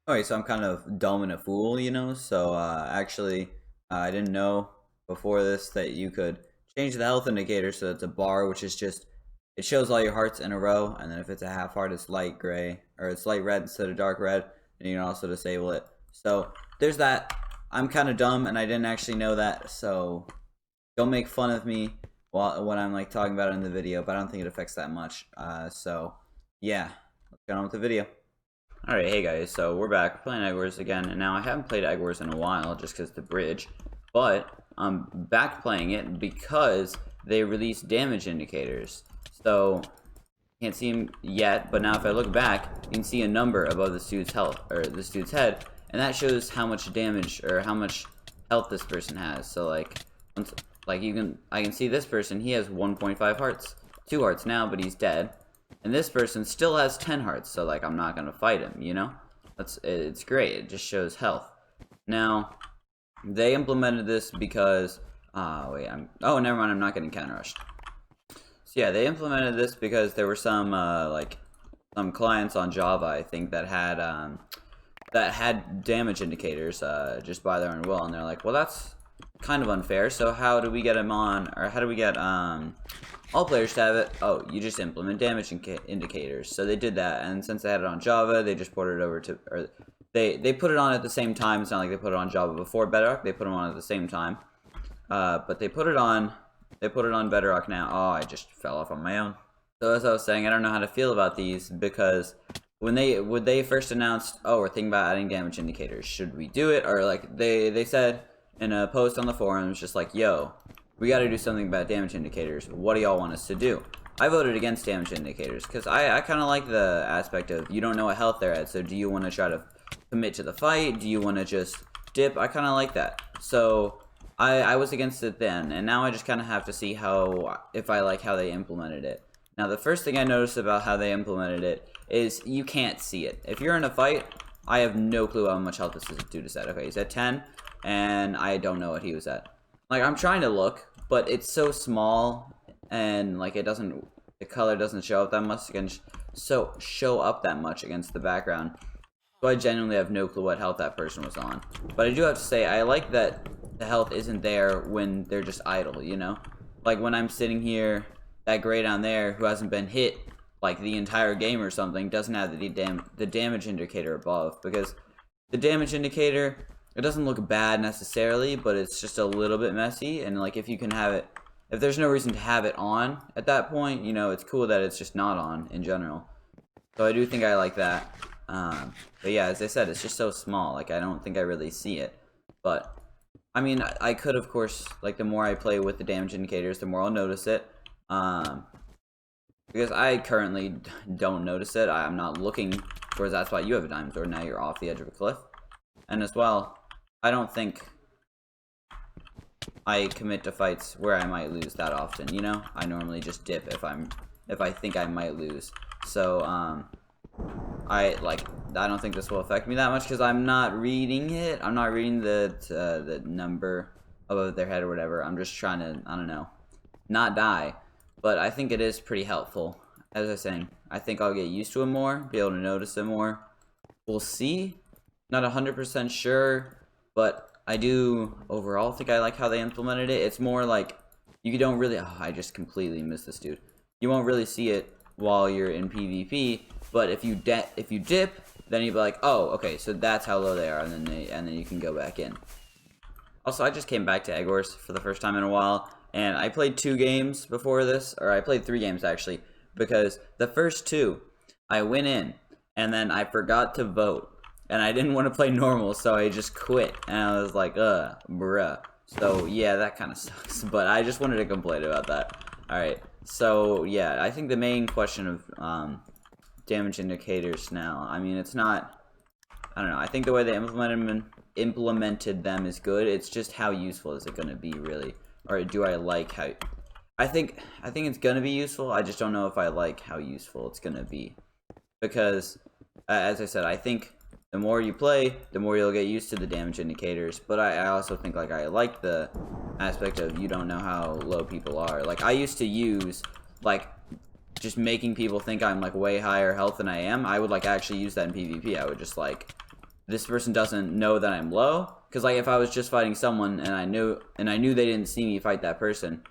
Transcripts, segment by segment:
Okay, so I'm kind of dumb and a fool, you know? So, actually, I didn't know before this that you could change the health indicator so it's a bar, which is just, it shows all your hearts in a row, and then if it's a half heart, it's light gray, or it's light red instead of dark red, and you can also disable it. So, there's that. I'm kind of dumb, and I didn't actually know that, so don't make fun of me when I'm, like, talking about it in the video, but I don't think it affects that much. So, yeah, let's get on with the video. Alright, hey guys, so we're back playing eggwars again, and now I haven't played eggwars in a while just because the bridge, but I'm back playing it because they released damage indicators. So, can't see them yet, but now if I look back, you can see a number above this dude's health, or this dude's head, and that shows how much damage, or how much health this person has. So like, I can see this person, he has 1.5 hearts, 2 hearts now, but he's dead. And this person still has 10 hearts, so like I'm not gonna fight him, you know? It's great. It just shows health. Now, they implemented this because oh never mind, I'm not getting counter rushed. So yeah, they implemented this because there were some some clients on Java, I think, that had damage indicators just by their own will, and they're like, well, that's kind of unfair. So how do we get them on, or how do we get all players to have it? Oh, you just implement damage indicators. So they did that, and since they had it on Java, they just ported it over to, or they put it on at the same time. It's not like they put it on Java before Bedrock. They put them on at the same time. But they put it on Bedrock now. Oh, I just fell off on my own. So as I was saying, I don't know how to feel about these because when they first announced, oh, we're thinking about adding damage indicators, should we do it? Or like they said in a post on the forums, just like, yo, we got to do something about damage indicators. What do y'all want us to do? I voted against damage indicators because I kind of like the aspect of you don't know what health they're at. So do you want to try to commit to the fight? Do you want to just dip? I kind of like that. So I was against it then, and now I just kind of have to see if I like how they implemented it. Now, the first thing I noticed about how they implemented it is you can't see it. If you're in a fight, I have no clue how much health this dude is at. Okay, he's at 10, and I don't know what he was at. Like, I'm trying to look, but it's so small, and like the color doesn't show up that much against the background. So I genuinely have no clue what health that person was on. But I do have to say, I like that the health isn't there when they're just idle, you know? Like when I'm sitting here, that gray down there who hasn't been hit like the entire game or something doesn't have the damage indicator above, because the damage indicator, it doesn't look bad necessarily, but it's just a little bit messy, and like if you can have it, if there's no reason to have it on at that point, you know, it's cool that it's just not on in general. So I do think I like that. But yeah, as I said, it's just so small, like I don't think I really see it. But I mean, I could, of course, like the more I play with the damage indicators, the more I'll notice it. Because I currently don't notice it. I'm not looking towards. That's why you have a diamond sword. Now you're off the edge of a cliff. And as well, I don't think I commit to fights where I might lose that often, you know? I normally just dip if I think I might lose. So, I don't think this will affect me that much because I'm not reading it. I'm not reading the number above their head or whatever. I'm just trying to, I don't know, not die. But I think it is pretty helpful. As I was saying, I think I'll get used to it more, be able to notice it more. We'll see. Not 100% sure, but I do overall think I like how they implemented it. It's more like you don't really. Oh, I just completely missed this dude. You won't really see it while you're in PvP, but if you dip, then you'll be like, oh, okay, so that's how low they are, and then you can go back in. Also, I just came back to eggwars for the first time in a while, and I played 2 games before this, or I played 3 games actually, because the first 2 I went in and then I forgot to vote. And I didn't want to play normal, so I just quit. And I was like, bruh. So, yeah, that kind of sucks. But I just wanted to complain about that. Alright, so, yeah, I think the main question of damage indicators now, I mean, it's not, I don't know, I think the way they implemented them is good. It's just how useful is it going to be, really? Or do I like how... I think it's going to be useful. I just don't know if I like how useful it's going to be. Because, as I said, I think the more you play, the more you'll get used to the damage indicators. But I also think, like, I like the aspect of you don't know how low people are. Like, I used to use, like, just making people think I'm, like, way higher health than I am. I would, like, actually use that in PvP. I would just, like, this person doesn't know that I'm low. Because like if I was just fighting someone and I knew they didn't see me fight that person,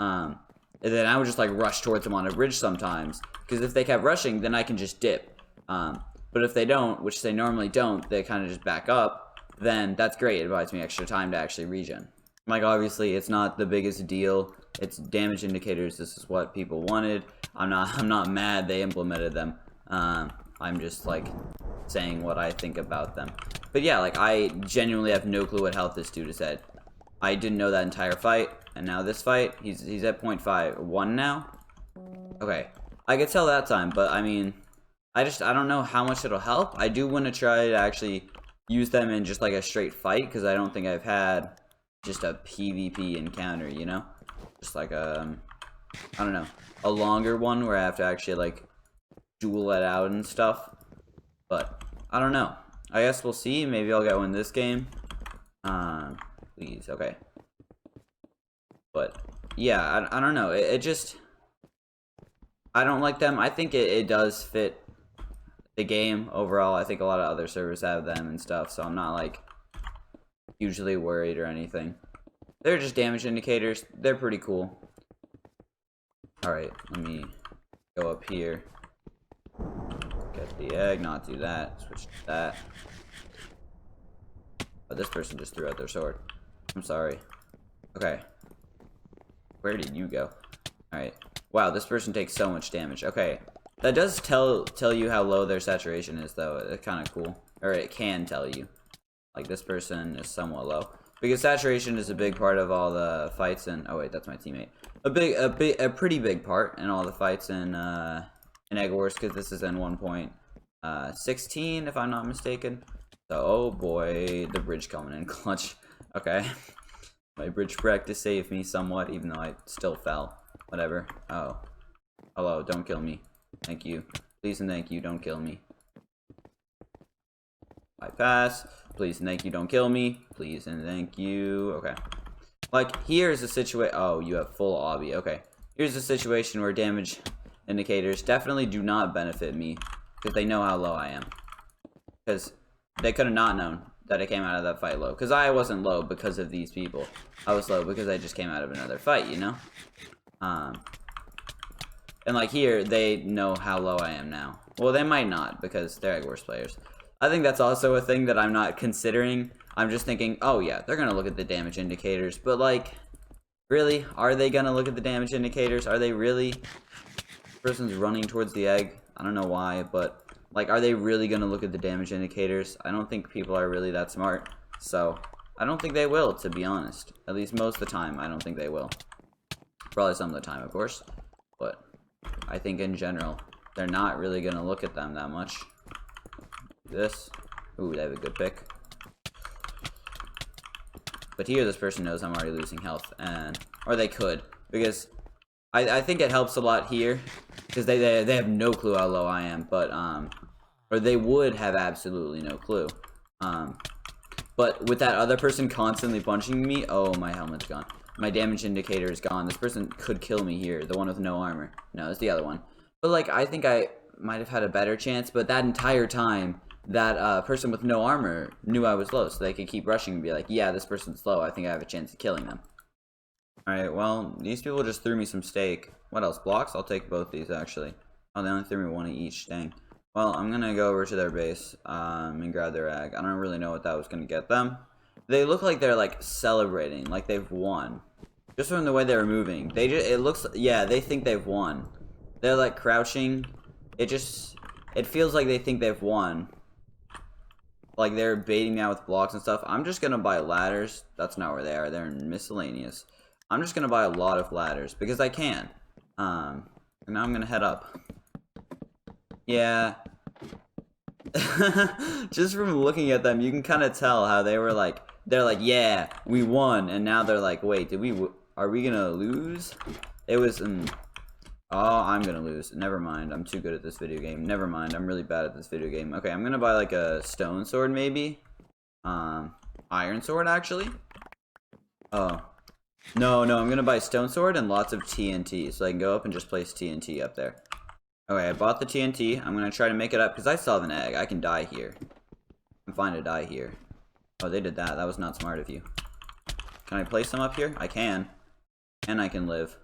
and then I would just like rush towards them on a bridge sometimes. Because if they kept rushing, then I can just dip. But if they don't, which they normally don't, they kind of just back up. Then that's great. It buys me extra time to actually regen. Like obviously, it's not the biggest deal. It's damage indicators. This is what people wanted. I'm not mad they implemented them. I'm just like saying what I think about them. But yeah, like I genuinely have no clue what health this dude is at. I didn't know that entire fight, and now this fight, he's at 0.51 now. Okay, I could tell that time, but I mean, I don't know how much it'll help. I do want to try to actually use them in just like a straight fight, because I don't think I've had just a PvP encounter, you know? Just like I don't know, a longer one where I have to actually like duel it out and stuff. But I don't know. I guess we'll see. Maybe I'll get one this game. Please, okay. But yeah, I don't know. It just, I don't like them. I think it does fit the game overall. I think a lot of other servers have them and stuff, so I'm not like hugely worried or anything. They're just damage indicators. They're pretty cool. Alright, let me go up here. Get the egg, not do that. Switch to that. But this person just threw out their sword. I'm sorry. Okay. Where did you go? Alright. Wow, this person takes so much damage. Okay. That does tell you how low their saturation is, though. It's kind of cool. Or it can tell you. Like, this person is somewhat low. Because saturation is a big part of all the fights in... Oh, wait, that's my teammate. A pretty big part in all the fights in Egg Wars, because this is in 1.16, if I'm not mistaken. So, oh boy, the bridge coming in clutch. Okay. My bridge practice saved me somewhat, even though I still fell. Whatever. Oh. Hello, don't kill me. Thank you. Please and thank you, don't kill me. I pass. Please and thank you, don't kill me. Please and thank you. Okay. Like, here's a situation. Oh, you have full obby. Okay. Here's a situation where damage indicators definitely do not benefit me, because they know how low I am. Because they could have not known that I came out of that fight low. Because I wasn't low because of these people. I was low because I just came out of another fight, you know? And like here, they know how low I am now. Well, they might not, because they're Egg Wars players. I think that's also a thing that I'm not considering. I'm just thinking, oh yeah, they're gonna look at the damage indicators. But like, really? Are they gonna look at the damage indicators? Are they really? This person's running towards the egg. I don't know why, but like, are they really gonna look at the damage indicators? I don't think people are really that smart. So, I don't think they will, to be honest. At least most of the time, I don't think they will. Probably some of the time, of course. But I think in general, they're not really gonna look at them that much. This. Ooh, they have a good pick. But here, this person knows I'm already losing health, and or they could, because I think it helps a lot here, because they have no clue how low I am, but or they would have absolutely no clue. But with that other person constantly punching me, oh, my helmet's gone. My damage indicator is gone. This person could kill me here, the one with no armor. No, it's the other one. But like, I think I might have had a better chance, but that entire time, that person with no armor knew I was low, so they could keep rushing and be like, yeah, this person's low, I think I have a chance of killing them. Alright, well, these people just threw me some steak. What else? Blocks? I'll take both these, actually. Oh, they only threw me one each, dang. Well, I'm gonna go over to their base, and grab their egg. I don't really know what that was gonna get them. They look like they're, like, celebrating, like they've won. Just from the way they were moving. It looks, yeah, they think they've won. They're, like, crouching. It feels like they think they've won. Like, they're baiting me out with blocks and stuff. I'm just gonna buy ladders. That's not where they are. They're in miscellaneous. I'm just gonna buy a lot of ladders, because I can. And now I'm gonna head up. Yeah. Just from looking at them, you can kind of tell how they were like, they're like, yeah, we won. And now they're like, wait, are we gonna lose? It was, oh, I'm gonna lose. Never mind. I'm too good at this video game. Never mind. I'm really bad at this video game. Okay, I'm gonna buy like a stone sword maybe. Iron sword actually. Oh. No, I'm gonna buy stone sword and lots of TNT. So I can go up and just place TNT up there. Okay, I bought the TNT. I'm gonna try to make it up because I still have an egg. I can die here. I'm fine to die here. Oh, they did that. That was not smart of you. Can I place them up here? I can. And I can live.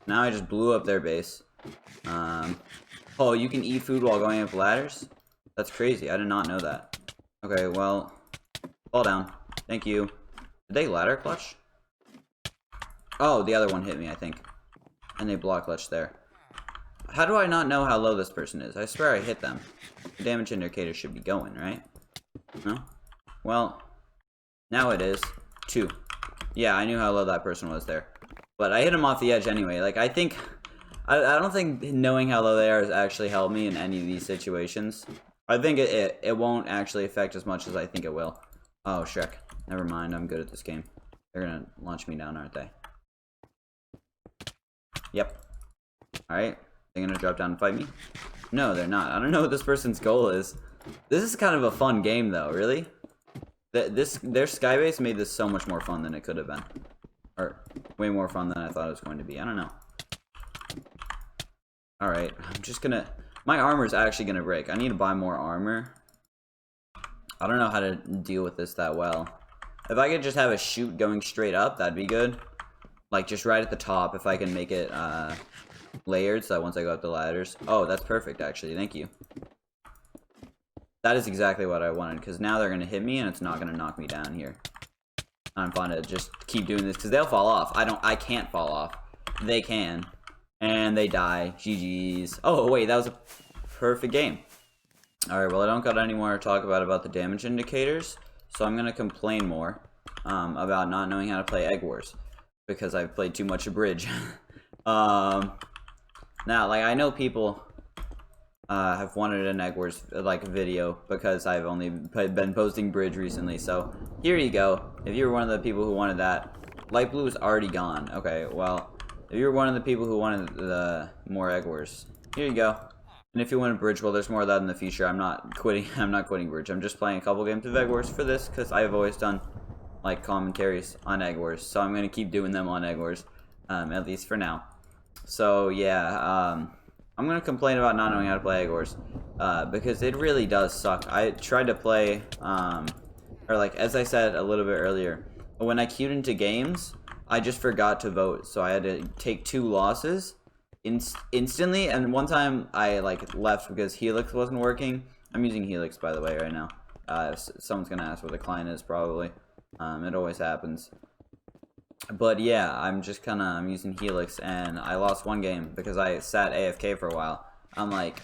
Now I just blew up their base. Oh, you can eat food while going up ladders? That's crazy. I did not know that. Okay, well, fall down. Thank you. Did they ladder clutch? Oh, the other one hit me, I think. And they block clutch there. How do I not know how low this person is? I swear I hit them. The damage indicator should be going, right? No? Well, now it is. 2. Yeah, I knew how low that person was there. But I hit him off the edge anyway. Like, I think... I don't think knowing how low they are has actually helped me in any of these situations. I think it won't actually affect as much as I think it will. Oh, Shrek. Never mind, I'm good at this game. They're gonna launch me down, aren't they? Yep. Alright. They're gonna drop down and fight me? No, they're not. I don't know what this person's goal is. This is kind of a fun game, though, really? Their Skybase made this so much more fun than it could have been. Or, way more fun than I thought it was going to be. I don't know. Alright, I'm just gonna... My armor's actually gonna break. I need to buy more armor. I don't know how to deal with this that well. If I could just have a chute going straight up, that'd be good. Like, just right at the top, if I can make it, layered, so that once I go up the ladders... Oh, that's perfect, actually. Thank you. That is exactly what I wanted, because now they're gonna hit me, and it's not gonna knock me down here. I'm fine to just keep doing this, because they'll fall off. I can't fall off. They can. And they die. GG's. Oh, wait, that was a perfect game. Alright, well, I don't got any more to talk about the damage indicators, so I'm gonna complain more about not knowing how to play Egg Wars, because I've played too much of Bridge. Now, like, I know people have wanted an Egg Wars, like, video, because I've only been posting Bridge recently, so here you go. If you were one of the people who wanted that, Light Blue is already gone. Okay, well... If you're one of the people who wanted the more Egg Wars, here you go. And if you want a Bridge, well, there's more of that in the future. I'm not quitting. I'm not quitting Bridge. I'm just playing a couple games of Egg Wars for this because I've always done like commentaries on Egg Wars, so I'm gonna keep doing them on Egg Wars, at least for now. So yeah, I'm gonna complain about not knowing how to play Egg Wars because it really does suck. I tried to play, or like as I said a little bit earlier, when I queued into games. I just forgot to vote, so I had to take 2 losses instantly, and one time I like left because Helix wasn't working. I'm using Helix, by the way, right now. Someone's gonna ask what the client is, probably. It always happens. But yeah, I'm using Helix, and I lost 1 game because I sat AFK for a while. I'm like,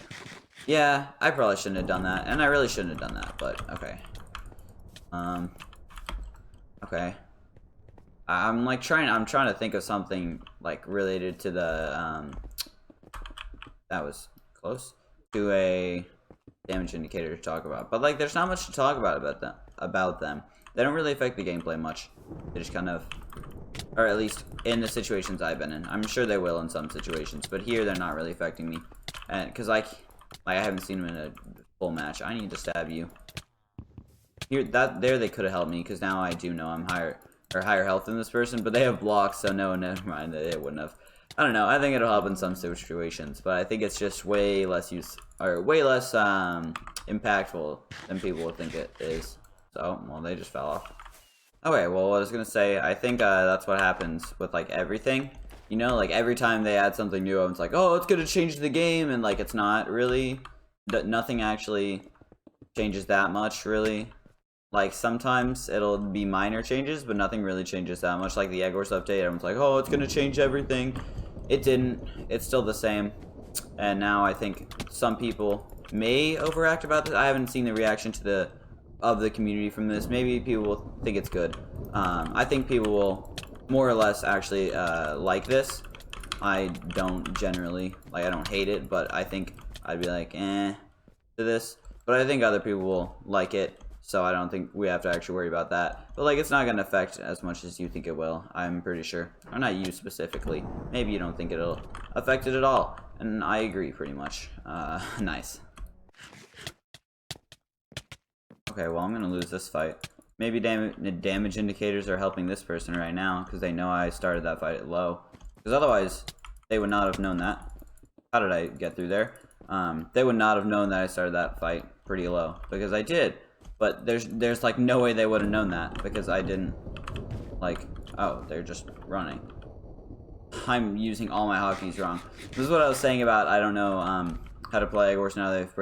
yeah, I probably shouldn't have done that, and I really shouldn't have done that, but okay. Okay. I'm trying to think of something like related to the that was close to a damage indicator to talk about, but like there's not much to talk about them. They don't really affect the gameplay much. They just kind of, or at least in the situations I've been in. I'm sure they will in some situations, but here they're not really affecting me, and because like I haven't seen them in a full match. I need to stab you. Here, there they could have helped me because now I do know I'm higher health than this person, but they have blocks, so no, never mind. It wouldn't have. I don't know. I think it'll help in some situations, but I think it's just way less impactful than people would think it is. So, well, they just fell off. Okay, well, what I was gonna say, I think that's what happens with like everything. You know, like every time they add something new, it's like, oh, it's gonna change the game, and like it's not really. Nothing actually changes that much, really. Like, sometimes it'll be minor changes, but nothing really changes that much. Like the Egg Wars update, everyone's like, oh, it's gonna change everything. It didn't. It's still the same. And now I think some people may overact about this. I haven't seen the reaction of the community from this. Maybe people will think it's good. I think people will more or less actually like this. I don't generally, like, I don't hate it, but I think I'd be like, to this. But I think other people will like it. So I don't think we have to actually worry about that. But like, it's not going to affect as much as you think it will, I'm pretty sure. Or not you specifically. Maybe you don't think it'll affect it at all. And I agree pretty much. Nice. Okay, well, I'm going to lose this fight. Maybe damage indicators are helping this person right now, because they know I started that fight at low. Because otherwise, they would not have known that. How did I get through there? They would not have known that I started that fight pretty low, because I did. But there's like no way they would have known that, because I didn't, like, oh, they're just running. I'm using all my hotkeys wrong. This is what I was saying about, I don't know, how to play Eggwars now that I've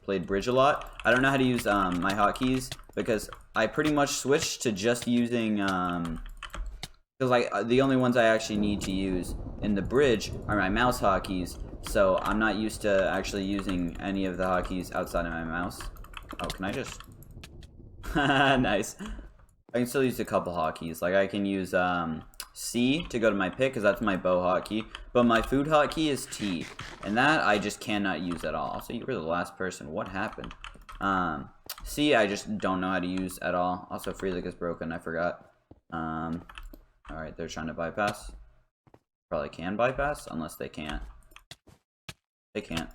played Bridge a lot. I don't know how to use, my hotkeys, because I pretty much switched to just using, because, like, the only ones I actually need to use in the Bridge are my mouse hotkeys, so I'm not used to actually using any of the hotkeys outside of my mouse. Oh, can I just... Nice. I can still use a couple hotkeys. Like, I can use, C to go to my pick, because that's my bow hotkey, but my food hotkey is T, and that I just cannot use at all. So you were the last person. What happened? C, I just don't know how to use at all. Also, Freelick is broken. I forgot. Alright, they're trying to bypass. Probably can bypass, unless they can't. They can't.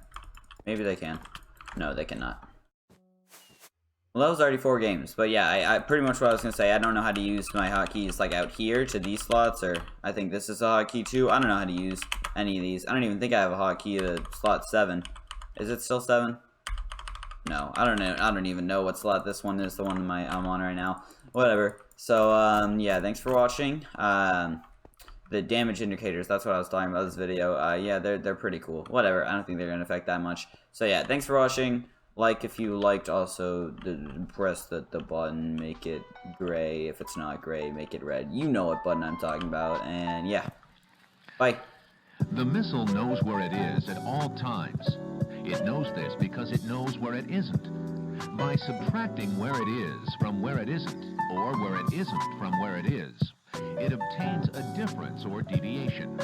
Maybe they can. No, they cannot. Well, that was already 4 games, but yeah, I pretty much what I was gonna say. I don't know how to use my hotkeys like out here to these slots, or I think this is a hotkey too. I don't know how to use any of these. I don't even think I have a hotkey to slot 7. Is it still 7? No, I don't know. I don't even know what slot this one is. The one I'm on right now. Whatever. So yeah, thanks for watching. The damage indicators. That's what I was talking about this video. Yeah, they're pretty cool. Whatever. I don't think they're gonna affect that much. So yeah, thanks for watching. Like if you liked, also press the button, make it gray. If it's not gray, make it red. You know what button I'm talking about, and yeah. Bye. The missile knows where it is at all times. It knows this because it knows where it isn't. By subtracting where it is from where it isn't, or where it isn't from where it is, it obtains a difference or deviation.